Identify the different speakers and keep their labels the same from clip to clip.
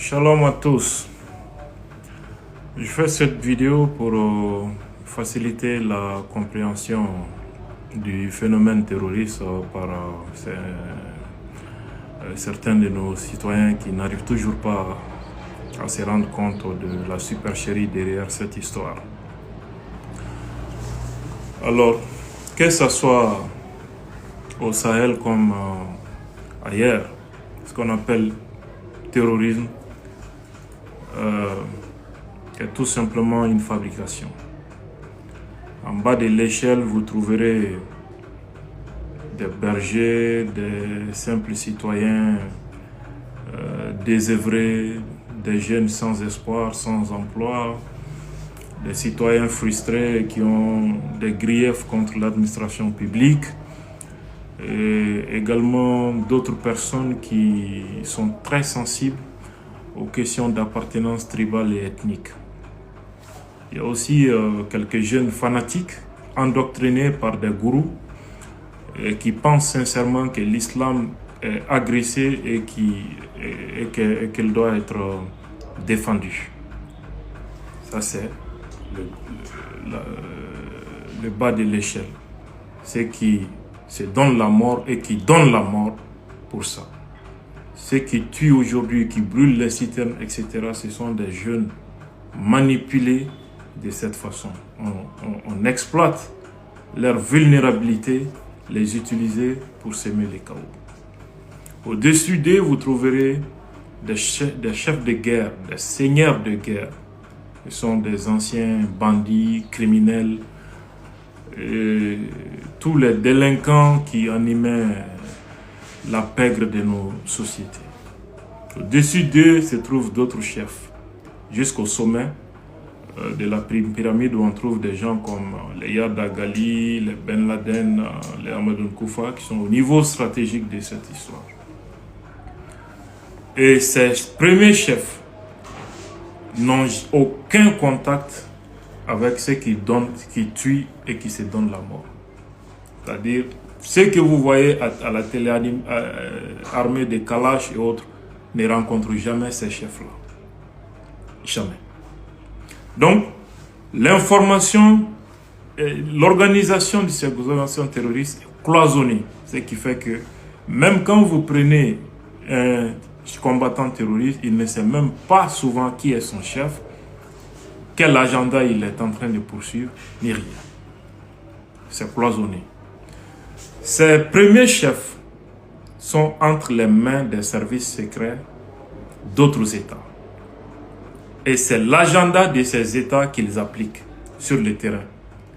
Speaker 1: Shalom à tous. Je fais cette vidéo pour faciliter la compréhension du phénomène terroriste par certains de nos citoyens qui n'arrivent toujours pas à se rendre compte de la supercherie derrière cette histoire. Alors, que ce soit au Sahel comme ailleurs, ce qu'on appelle terrorisme est tout simplement une fabrication. En bas de l'échelle, vous trouverez des bergers, des simples citoyens désœuvrés, des jeunes sans espoir, sans emploi, des citoyens frustrés qui ont des griefs contre l'administration publique, et également d'autres personnes qui sont très sensibles aux questions d'appartenance tribale et ethnique. Il y a aussi quelques jeunes fanatiques endoctrinés par des gourous et qui pensent sincèrement que l'islam est agressé et qu'elle doit être défendue. Ça, c'est le bas de l'échelle. Ceux qui se donnent la mort et qui donnent la mort pour ça. Ceux qui tuent aujourd'hui, qui brûlent les citernes, etc., ce sont des jeunes manipulés de cette façon. On exploite leur vulnérabilité, les utiliser pour semer les chaos. Au-dessus d'eux, vous trouverez des chefs de guerre, des seigneurs de guerre. Ce sont des anciens bandits, criminels, et tous les délinquants qui animaient la pègre de nos sociétés. Au-dessus d'eux se trouvent d'autres chefs, jusqu'au sommet de la pyramide où on trouve des gens comme les Yad Ghali, les Ben Laden, les Amadou Koufa, qui sont au niveau stratégique de cette histoire. Et ces premiers chefs n'ont aucun contact avec ceux qui tuent et qui se donnent la mort. C'est-à-dire, ceux que vous voyez à la télé armés de Kalash et autres ne rencontrent jamais ces chefs-là. Jamais. Donc, l'information, l'organisation de ces organisations terroristes est cloisonnée. Ce qui fait que même quand vous prenez un combattant terroriste, il ne sait même pas souvent qui est son chef, quel agenda il est en train de poursuivre, ni rien. C'est cloisonné. Ces premiers chefs sont entre les mains des services secrets d'autres États. Et c'est l'agenda de ces États qu'ils appliquent sur le terrain.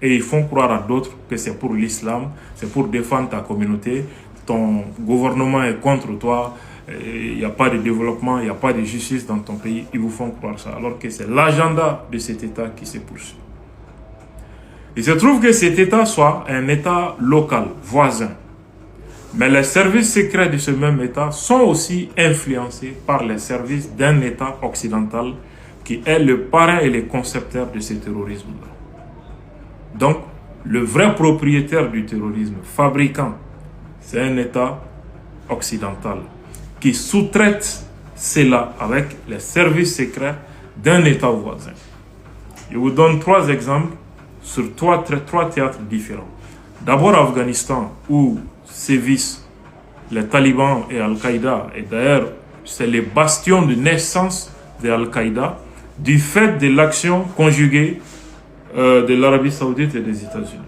Speaker 1: Et ils font croire à d'autres que c'est pour l'islam, c'est pour défendre ta communauté, ton gouvernement est contre toi, il n'y a pas de développement, il n'y a pas de justice dans ton pays. Ils vous font croire ça, alors que c'est l'agenda de cet État qui se poursuit. Il se trouve que cet État soit un État local, voisin. Mais les services secrets de ce même État sont aussi influencés par les services d'un État occidental qui est le parrain et le concepteur de ce terrorisme-là. Donc, le vrai propriétaire du terrorisme, fabricant, c'est un État occidental qui sous-traite cela avec les services secrets d'un État voisin. Je vous donne 3 exemples sur 3 théâtres différents. D'abord, Afghanistan, où sévissent les talibans et Al-Qaïda, et d'ailleurs, c'est les bastions de naissance de Al-Qaïda, du fait de l'action conjuguée de l'Arabie Saoudite et des États-Unis.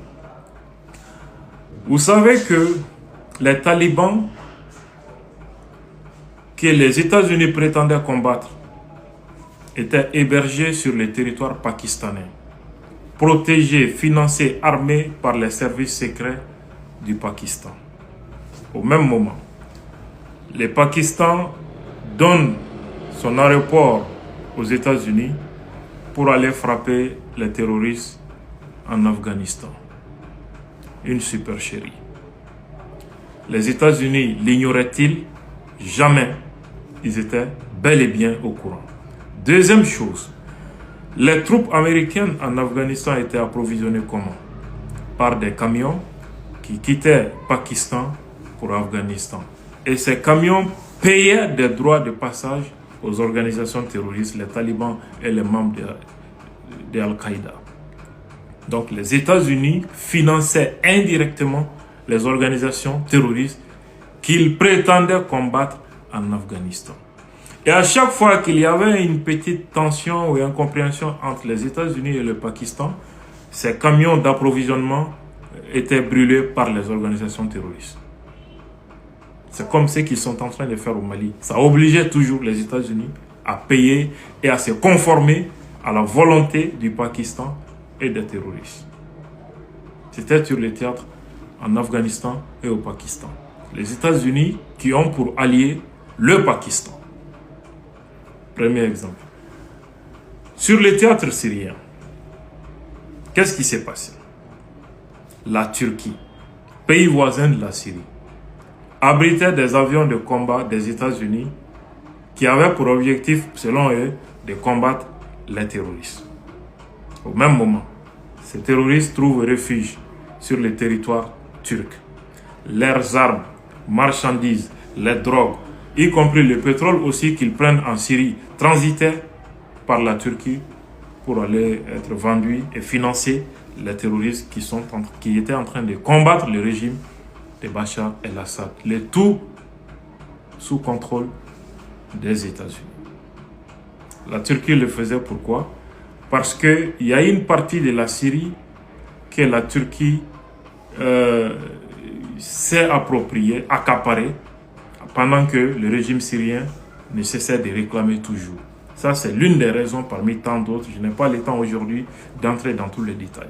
Speaker 1: Vous savez que les talibans que les États-Unis prétendaient combattre étaient hébergés sur le territoire pakistanais, protégés, financés, armés par les services secrets du Pakistan. Au même moment, le Pakistan donne son aéroport aux États-Unis pour aller frapper les terroristes en Afghanistan. Une supercherie. Les États-Unis l'ignoraient-ils? Jamais. Ils étaient bel et bien au courant. Deuxième chose, les troupes américaines en Afghanistan étaient approvisionnées comment? Par des camions qui quittaient Pakistan pour Afghanistan. Et ces camions payaient des droits de passage aux organisations terroristes, les talibans et les membres de Al-Qaïda. Donc les États-Unis finançaient indirectement les organisations terroristes qu'ils prétendaient combattre en Afghanistan. Et à chaque fois qu'il y avait une petite tension ou incompréhension entre les États-Unis et le Pakistan, ces camions d'approvisionnement étaient brûlés par les organisations terroristes. C'est comme ce qu'ils sont en train de faire au Mali. Ça obligeait toujours les États-Unis à payer et à se conformer à la volonté du Pakistan et des terroristes. C'était sur les théâtres en Afghanistan et au Pakistan. Les États-Unis qui ont pour allié le Pakistan. Premier exemple. Sur les théâtres syriens, qu'est-ce qui s'est passé? La Turquie, pays voisin de la Syrie, abritait des avions de combat des États-Unis qui avaient pour objectif, selon eux, de combattre les terroristes. Au même moment, ces terroristes trouvent refuge sur le territoire turc. Leurs armes, marchandises, les drogues, y compris le pétrole aussi qu'ils prennent en Syrie, transitaient par la Turquie pour aller être vendus et financer les terroristes qui étaient en train de combattre le régime de Bachar el-Assad. Le tout sous contrôle des États-Unis. La Turquie le faisait pourquoi? Parce qu'il y a une partie de la Syrie que la Turquie s'est appropriée, accaparée, pendant que le régime syrien ne cessait de réclamer toujours. Ça, c'est l'une des raisons parmi tant d'autres. Je n'ai pas le temps aujourd'hui d'entrer dans tous les détails.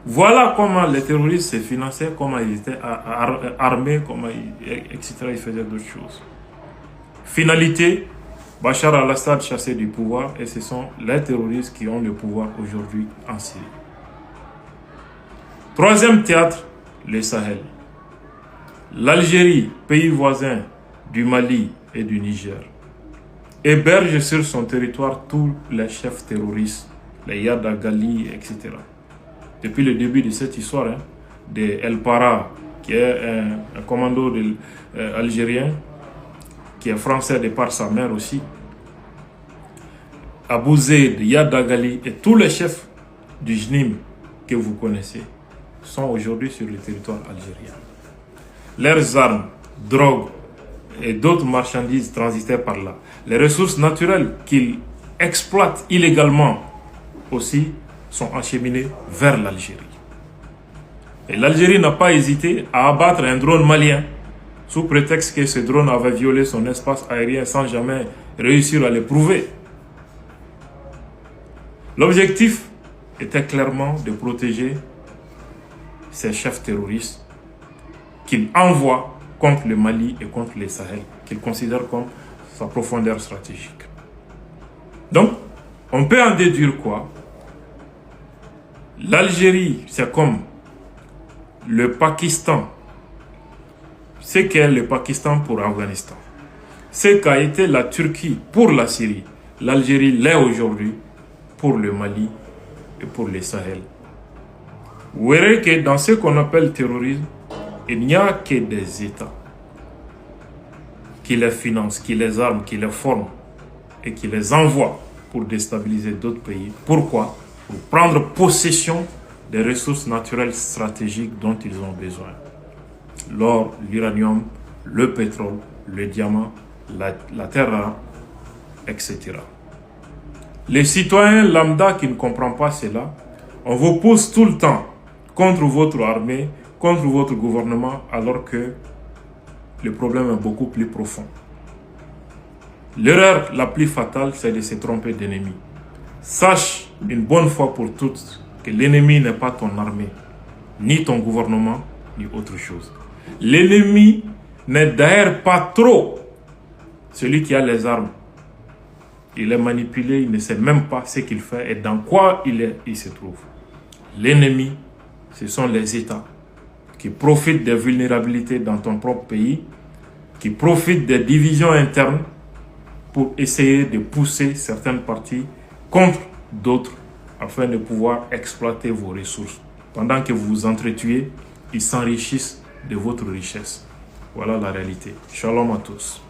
Speaker 1: Voilà comment les terroristes se finançaient, comment ils étaient armés, etc. Ils faisaient d'autres choses. Finalité, Bachar al-Assad chassé du pouvoir et ce sont les terroristes qui ont le pouvoir aujourd'hui en Syrie. Troisième théâtre, le Sahel. L'Algérie, pays voisin du Mali et du Niger, héberge sur son territoire tous les chefs terroristes, les Yad Agali, etc. Depuis le début de cette histoire, de El Para, qui est un commando algérien, qui est français de par sa mère aussi, Abou Zeid, Yad Agali et tous les chefs du JNIM que vous connaissez sont aujourd'hui sur le territoire algérien. Leurs armes, drogues et d'autres marchandises transitaient par là. Les ressources naturelles qu'ils exploitent illégalement aussi sont acheminées vers l'Algérie. Et l'Algérie n'a pas hésité à abattre un drone malien sous prétexte que ce drone avait violé son espace aérien sans jamais réussir à le prouver. L'objectif était clairement de protéger ces chefs terroristes qu'il envoie contre le Mali et contre le Sahel, qu'il considère comme sa profondeur stratégique. Donc, on peut en déduire quoi? L'Algérie, c'est comme le Pakistan. Ce qu'est le Pakistan pour l'Afghanistan. Ce qu'a été la Turquie pour la Syrie. L'Algérie l'est aujourd'hui pour le Mali et pour le Sahel. Vous verrez que dans ce qu'on appelle terrorisme, il n'y a que des États qui les financent, qui les arment, qui les forment et qui les envoient pour déstabiliser d'autres pays. Pourquoi? Pour prendre possession des ressources naturelles stratégiques dont ils ont besoin. L'or, l'uranium, le pétrole, le diamant, la terre rare, etc. Les citoyens lambda qui ne comprennent pas cela, on vous pousse tout le temps contre votre armée, contre votre gouvernement, alors que le problème est beaucoup plus profond. L'erreur la plus fatale, c'est de se tromper d'ennemi. Sache une bonne fois pour toutes que l'ennemi n'est pas ton armée, ni ton gouvernement, ni autre chose. L'ennemi n'est d'ailleurs pas trop celui qui a les armes. Il est manipulé, il ne sait même pas ce qu'il fait et dans quoi il se trouve. L'ennemi, ce sont les États qui profitent des vulnérabilités dans ton propre pays, qui profitent des divisions internes pour essayer de pousser certaines parties contre d'autres afin de pouvoir exploiter vos ressources. Pendant que vous vous entretuez, ils s'enrichissent de votre richesse. Voilà la réalité. Shalom à tous.